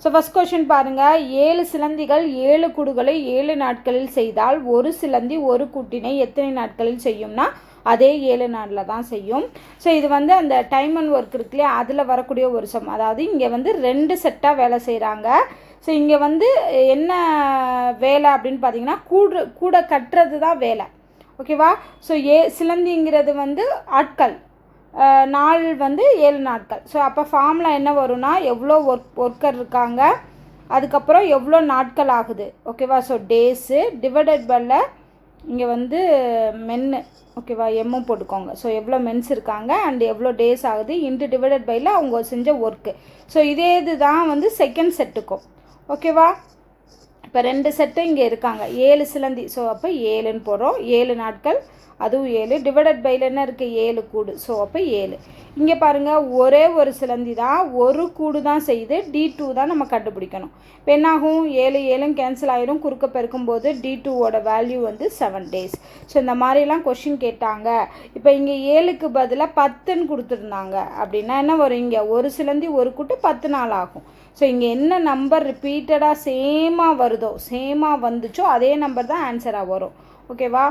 So first question பாருங்கள், 7 சிலந்திகள் 7 கூடுகளை 7 நாட்களில் செய்தால் ஒரு சிலந்தி ஒரு கூட்டினை எத்தனை நாட்களில் செய்யும்னா அதே 7 நாளில் தான் செய்யும். ஸோ இது வந்து அந்த டைம் அண்ட் ஒர்க் இருக்குல்லையா, அதில் வரக்கூடிய ஒரு சம். அதாவது இங்கே வந்து 2 செட்டாக வேலை செய்கிறாங்க. ஸோ இங்கே வந்து என்ன வேலை அப்படின்னு பார்த்தீங்கன்னா கூட கட்டுறது தான் வேலை. ஓகேவா? ஸோ சிலந்திங்கிறது வந்து ஆட்கள், நாள் வந்து 7 நாட்கள். ஸோ அப்போ ஃபார்முலா என்ன வரும்னா எவ்வளோ ஒர்க்கர் இருக்காங்க, அதுக்கப்புறம் எவ்வளோ நாட்கள் ஆகுது. ஓகேவா? ஸோ டேஸு டிவைடட் பைல இங்கே வந்து மென்னு. ஓகேவா? எம்மும் போட்டுக்கோங்க. ஸோ எவ்வளோ மென்ஸ் இருக்காங்க அண்ட் எவ்வளோ டேஸ் ஆகுது இன்ட்டு டிவைடட் பைல அவங்க செஞ்ச ஒர்க்கு. ஸோ இதே இது தான் வந்து செகண்ட் செட்டுக்கும். ஓகேவா? இப்போ 2 செட்டு இங்கே இருக்காங்க, 7 சிலந்தி. ஸோ அப்போ 7ன்னு போடுறோம். 7 நாட்கள், அதுவும் 7 டிவைடட் பைல என்ன இருக்குது, 7 கூடு. ஸோ அப்போ 7. இங்கே பாருங்கள், ஒரே ஒரு சிலந்தி தான் ஒரு கூடு தான் செய்யுது. D2 தான் நம்ம கண்டுபிடிக்கணும். இப்போ என்னாகும், 7 7 கேன்சல் ஆயிரும், குறுக்க பெருக்கும்போது D2வோட வேல்யூ வந்து 7 days. ஸோ இந்த மாதிரிலாம் கொஷின் கேட்டாங்க. இப்போ இங்கே 7க்கு பதிலாக 10ன்னு கொடுத்துருந்தாங்க அப்படின்னா என்ன வரும், இங்கே ஒரு சிலந்தி ஒரு கூட்டு 10 நாள் ஆகும். ஸோ இங்கே என்ன நம்பர் ரிப்பீட்டடாக சேமாக வந்துச்சோ அதே நம்பர் தான் ஆன்சராக வரும். ஓகேவா?